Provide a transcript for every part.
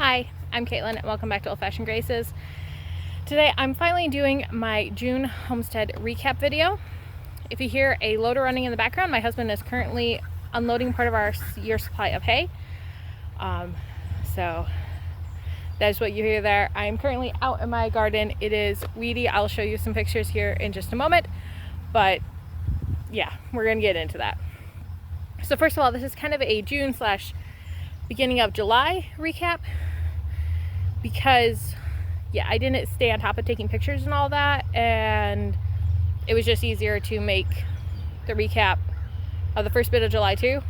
Hi, I'm Caitlin and welcome back to Old Fashioned Graces. Today I'm finally doing my June Homestead recap video. If you hear a loader running in the background, my husband is currently unloading part of our year supply of hay. So that is what you hear there. I am currently out in my garden. It is weedy. I'll show you some pictures here in just a moment, but yeah, we're gonna get into that. So first of all, this is kind of a June / beginning of July recap because I didn't stay on top of taking pictures and all that, and it was just easier to make the recap of the first bit of July too.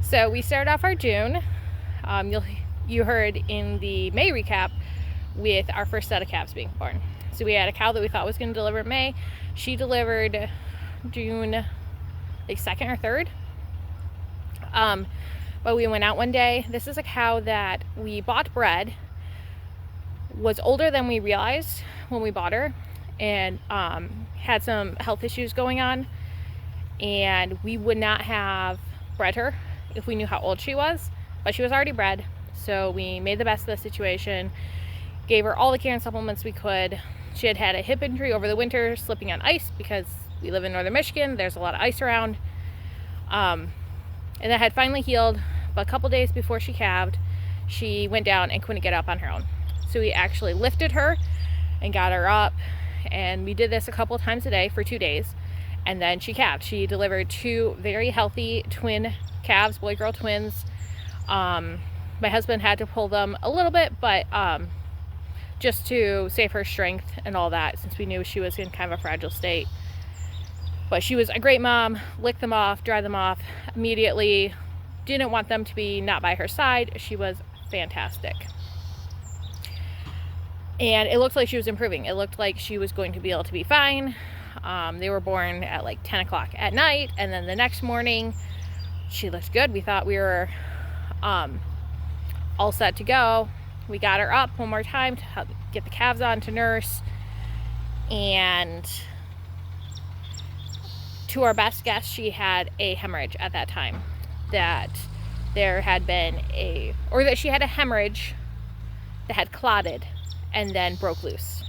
So we started off our June. You heard in the May recap with our first set of calves being born. So we had a cow that we thought was going to deliver in May. She delivered June like 2nd or 3rd. But we went out one day. This is a cow that we bought bred, was older than we realized when we bought her, and had some health issues going on, and we would not have bred her if we knew how old she was, but she was already bred. So we made the best of the situation, gave her all the care and supplements we could. She had had a hip injury over the winter, slipping on ice, because we live in northern Michigan, there's a lot of ice around, and that had finally healed. But a couple days before she calved, she went down and couldn't get up on her own. So we actually lifted her and got her up, and we did this a couple times a day for 2 days, and then she calved. She delivered 2 very healthy twin calves, boy-girl twins. My husband had to pull them a little bit, but just to save her strength and all that, since we knew she was in kind of a fragile state. But she was a great mom, licked them off, dried them off immediately, didn't want them to be not by her side. She was fantastic. And it looked like she was improving. It looked like she was going to be able to be fine. They were born at like 10 o'clock at night, and then the next morning she looked good. We thought we were all set to go. We got her up one more time to get the calves on to nurse, and to our best guess, she had a hemorrhage at that time. That there had been that she had a hemorrhage that had clotted and then broke loose.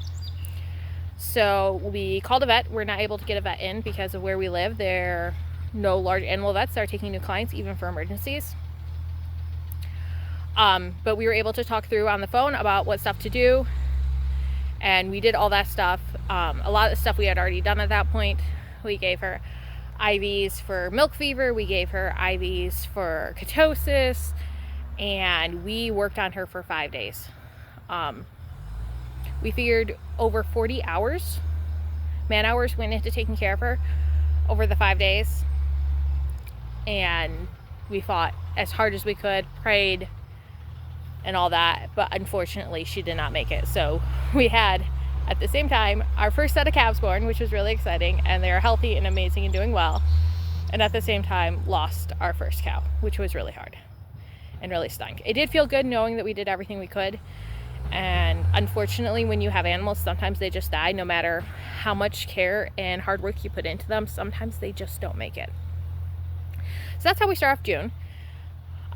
So we called a vet. We're not able to get a vet in because of where we live. There are no large animal vets that are taking new clients, even for emergencies. But we were able to talk through on the phone about what stuff to do, and we did all that stuff. A lot of the stuff we had already done at that point. We gave her IVs for milk fever, we gave her IVs for ketosis, and we worked on her for 5 days. We figured over 40 hours, man hours, went into taking care of her over the 5 days, and we fought as hard as we could, prayed and all that, but unfortunately she did not make it. So we had, at the same time, our first set of calves born, which was really exciting, and they are healthy and amazing and doing well, and at the same time lost our first cow, which was really hard and really stunk. It did feel good knowing that we did everything we could, and unfortunately when you have animals, sometimes they just die. No matter how much care and hard work you put into them, sometimes they just don't make it. So that's how we start off June.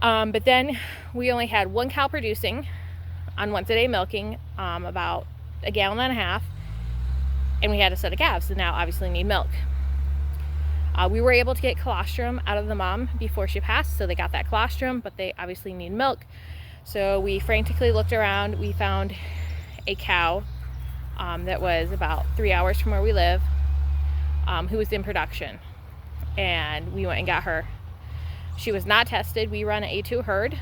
But then we only had 1 cow producing on once a day milking, about 1.5 gallons, and we had a set of calves that now obviously need milk. We were able to get colostrum out of the mom before she passed, so they got that colostrum, but they obviously need milk. So we frantically looked around. We found a cow that was about 3 hours from where we live, who was in production, and we went and got her. She was not tested. We run an A2 herd,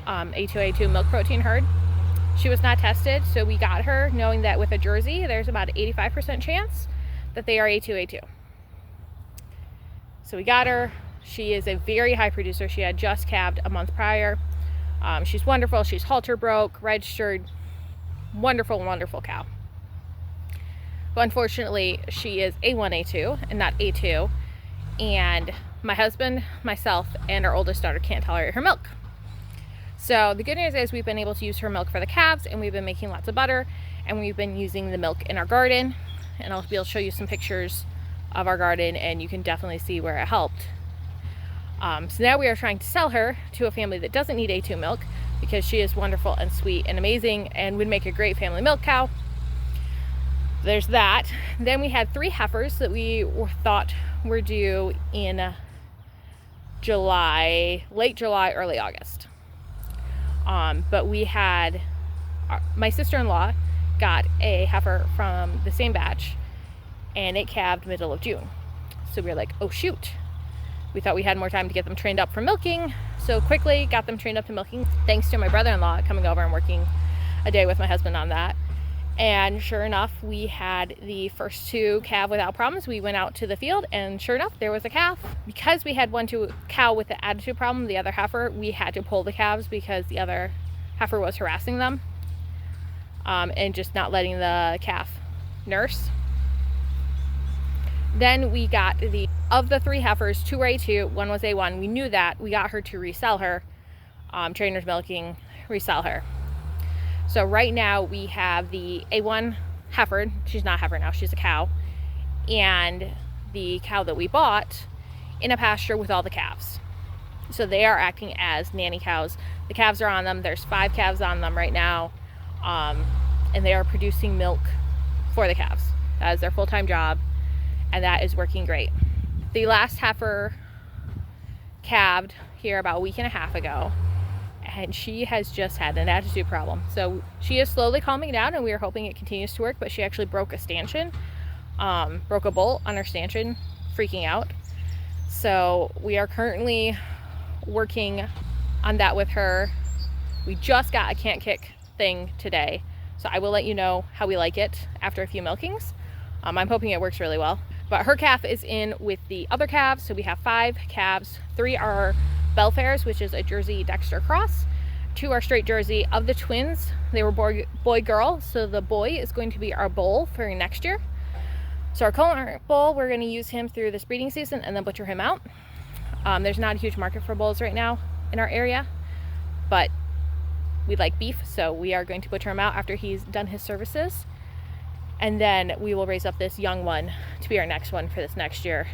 A2 milk protein herd. She was not tested, so we got her knowing that with a Jersey, there's about an 85% chance that they are A2. So we got her. She is a very high producer. She had just calved a month prior. She's wonderful. She's halter broke, registered, wonderful, wonderful cow. But unfortunately, she is A1, A2, and not A2, and my husband, myself, and our oldest daughter can't tolerate her milk. So the good news is we've been able to use her milk for the calves, and we've been making lots of butter, and we've been using the milk in our garden, and I'll be able to show you some pictures of our garden, and you can definitely see where it helped. So now we are trying to sell her to a family that doesn't need A2 milk, because she is wonderful and sweet and amazing and would make a great family milk cow. There's that. Then we had 3 heifers that we thought were due in July, late July, early August. But we had, my sister-in-law got a heifer from the same batch, and it calved middle of June. So we were like, oh shoot. We thought we had more time to get them trained up for milking, so quickly got them trained up to milking, thanks to my brother-in-law coming over and working a day with my husband on that. And sure enough, we had the first 2 calve without problems. We went out to the field, and sure enough, there was a calf. Because we had 1 cow with the attitude problem, the other heifer, we had to pull the calves because the other heifer was harassing them and just not letting the calf nurse. Then we got of the 3 heifers, 2 were A2, 1 was A1. We knew that. We got her to resell her, trainers milking, resell her. So right now we have the A1 heifer. She's not a heifer now, she's a cow. And the cow that we bought in a pasture with all the calves. So they are acting as nanny cows. The calves are on them. There's 5 calves on them right now. And they are producing milk for the calves. That is their full-time job. And that is working great. The last heifer calved here about a week and a half ago. And she has just had an attitude problem. So she is slowly calming down, and we are hoping it continues to work, but she actually broke a stanchion, broke a bolt on her stanchion, freaking out. So we are currently working on that with her. We just got a can't kick thing today, so I will let you know how we like it after a few milkings. I'm hoping it works really well. But her calf is in with the other calves, so we have 5 calves. 3 are Belfairs, which is a Jersey Dexter cross. 2 are straight Jersey. Of the twins, they were boy-girl, so the boy is going to be our bull for next year. So our current bull, we're going to use him through this breeding season and then butcher him out. There's not a huge market for bulls right now in our area, but we like beef, so we are going to butcher him out after he's done his services. And then we will raise up this young one to be our next one for this next year.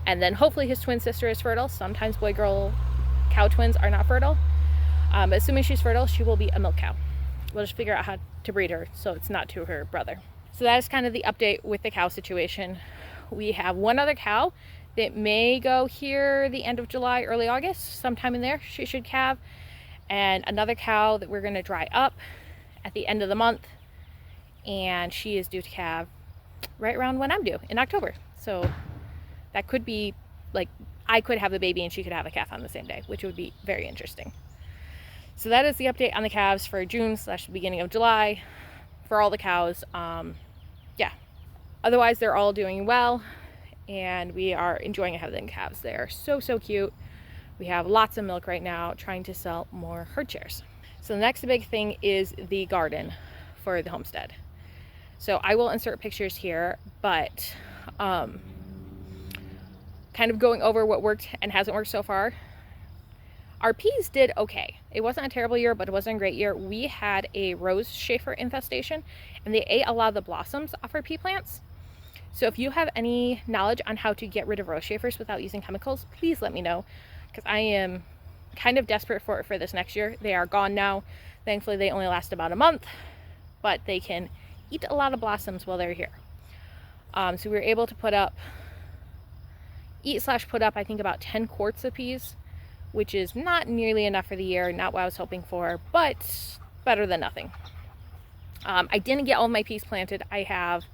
And then hopefully his twin sister is fertile. Sometimes boy-girl cow twins are not fertile. But assuming she's fertile, she will be a milk cow. We'll just figure out how to breed her so it's not to her brother. So that is kind of the update with the cow situation. We have 1 other cow that may go here the end of July, early August, sometime in there she should calve. And another cow that we're going to dry up at the end of the month. And she is due to calve right around when I'm due, in October. So that could be, like, I could have the baby and she could have a calf on the same day, which would be very interesting. So that is the update on the calves for June / beginning of July for all the cows. Yeah. Otherwise, they're all doing well, and we are enjoying having calves. They are so, so cute. We have lots of milk right now, trying to sell more herd chairs. So the next big thing is the garden for the homestead. So I will insert pictures here, but kind of going over what worked and hasn't worked so far. Our peas did okay. It wasn't a terrible year, but it wasn't a great year. We had a rose chafer infestation, and they ate a lot of the blossoms off our pea plants. So if you have any knowledge on how to get rid of rose chafers without using chemicals, please let me know, because I am kind of desperate for it for this next year. They are gone now. Thankfully, they only last about a month, but they can eat a lot of blossoms while they're here. So we were able to put up, I think about 10 quarts of peas, which is not nearly enough for the year, not what I was hoping for, but better than nothing. I didn't get all of my peas planted. I have,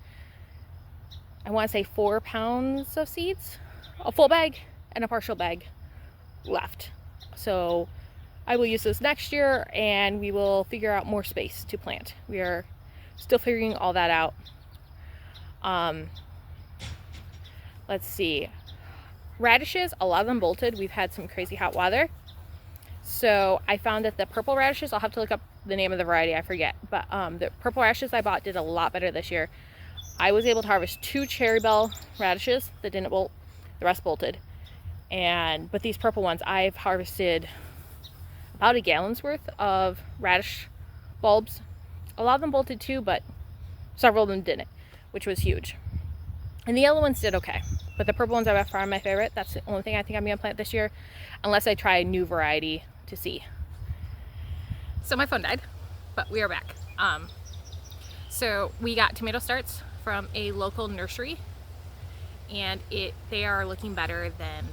I want to say 4 pounds of seeds, a full bag and a partial bag left. So I will use this next year, and we will figure out more space to plant. We are still figuring all that out. Let's see. Radishes, a lot of them bolted. We've had some crazy hot weather. So I found that the purple radishes, I'll have to look up the name of the variety, I forget. But the purple radishes I bought did a lot better this year. I was able to harvest 2 cherry bell radishes that didn't bolt. The rest bolted. But these purple ones, I've harvested about a gallon's worth of radish bulbs. A lot of them bolted too, but several of them didn't, which was huge. And the yellow ones did okay, but the purple ones are by far my favorite. That's the only thing I think I'm gonna plant this year, unless I try a new variety to see. So my phone died, but we are back. So we got tomato starts from a local nursery, and they are looking better than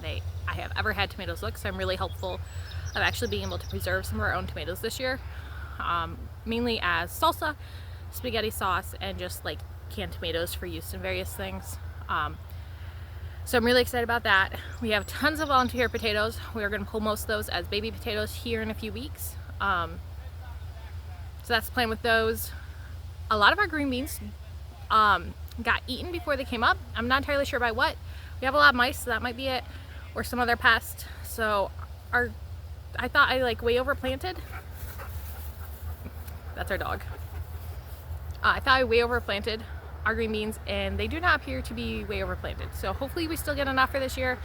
I have ever had tomatoes look. So I'm really hopeful of actually being able to preserve some of our own tomatoes this year, mainly as salsa, spaghetti sauce, and just like canned tomatoes for use in various things. So I'm really excited about that. We have tons of volunteer potatoes. We are going to pull most of those as baby potatoes here in a few weeks. So that's the plan with those. A lot of our green beans got eaten before they came up. I'm not entirely sure by what. We have a lot of mice, so that might be it, or some other pest. So I thought I like way overplanted. That's our dog. I thought I way overplanted our green beans, and they do not appear to be way overplanted. So hopefully we still get enough for this year.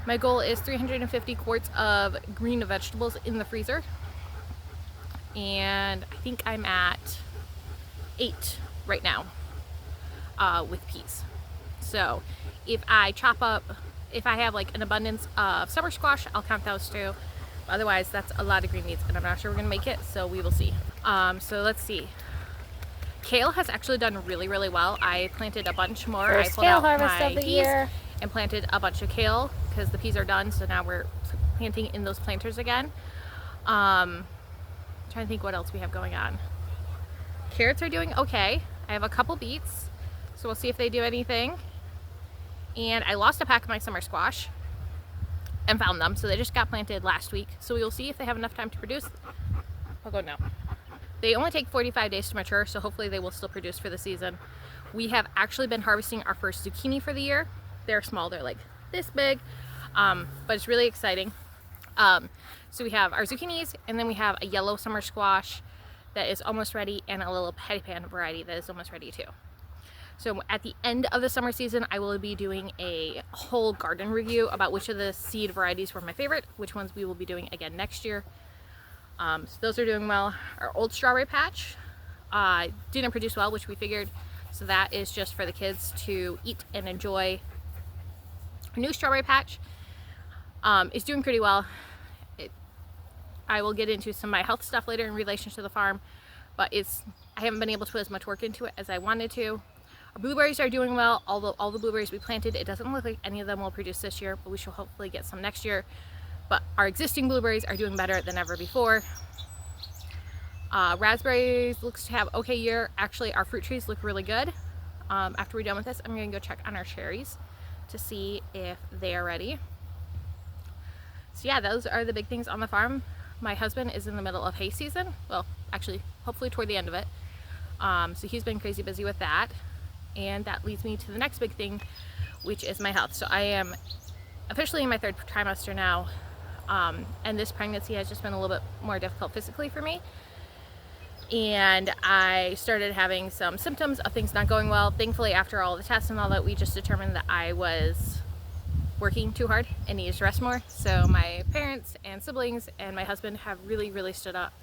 My goal is 350 quarts of green vegetables in the freezer, and I think I'm at 8 right now with peas. So if I have like an abundance of summer squash, I'll count those too. Otherwise, that's a lot of green beans, and I'm not sure we're gonna make it, so we will see. So let's see. Kale has actually done really, really well. I planted a bunch more. First I pulled kale out harvest my of the peas year. and planted a bunch of kale because the peas are done. So now we're planting in those planters again. Trying to think what else we have going on. Carrots are doing okay. I have a couple beets, so we'll see if they do anything. And I lost a pack of my summer squash and found them, so they just got planted last week. So we will see if they have enough time to produce. I'll go now. They only take 45 days to mature, so hopefully they will still produce for the season. We have actually been harvesting our first zucchini for the year. They're small, they're like this big, but it's really exciting. So we have our zucchinis, and then we have a yellow summer squash that is almost ready, and a little petty pan variety that is almost ready too. So at the end of the summer season, I will be doing a whole garden review about which of the seed varieties were my favorite, which ones we will be doing again next year. So those are doing well. Our old strawberry patch didn't produce well, which we figured, so that is just for the kids to eat and enjoy. Our new strawberry patch is doing pretty well. I will get into some of my health stuff later in relation to the farm, but I haven't been able to put as much work into it as I wanted to. Our blueberries are doing well, although all the blueberries we planted, it doesn't look like any of them will produce this year, but we shall hopefully get some next year. But our existing blueberries are doing better than ever before. Raspberries looks to have okay year. Actually, our fruit trees look really good. After we're done with this, I'm going to go check on our cherries to see if they are ready. So yeah, those are the big things on the farm. My husband is in the middle of hay season. Well, actually, hopefully toward the end of it. So he's been crazy busy with that. And that leads me to the next big thing, which is my health. So I am officially in my 3rd trimester now. And this pregnancy has just been a little bit more difficult physically for me. And I started having some symptoms of things not going well. Thankfully, after all the tests and all that, we just determined that I was working too hard and needed to rest more. So my parents and siblings and my husband have really, really stood up,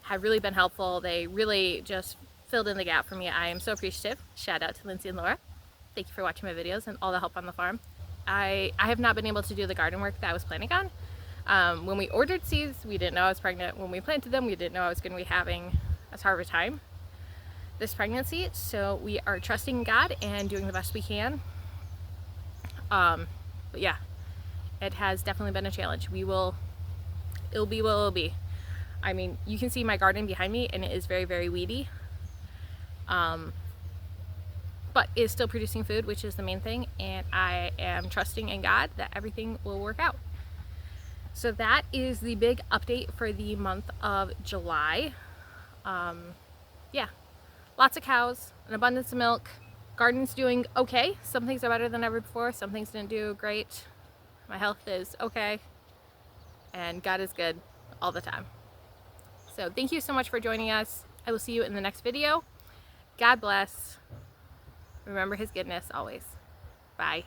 have really been helpful. They really just filled in the gap for me. I am so appreciative. Shout out to Lindsay and Laura. Thank you for watching my videos and all the help on the farm. I have not been able to do the garden work that I was planning on. When we ordered seeds, we didn't know I was pregnant. When we planted them, we didn't know I was going to be having as hard of a time this pregnancy. So we are trusting God and doing the best we can. But yeah, it has definitely been a challenge. It'll be what it'll be. I mean, you can see my garden behind me, and it is very, very weedy. But it is still producing food, which is the main thing. And I am trusting in God that everything will work out. So that is the big update for the month of July. Yeah, lots of cows, an abundance of milk. Garden's doing okay. Some things are better than ever before. Some things didn't do great. My health is okay. And God is good all the time. So thank you so much for joining us. I will see you in the next video. God bless. Remember His goodness always. Bye.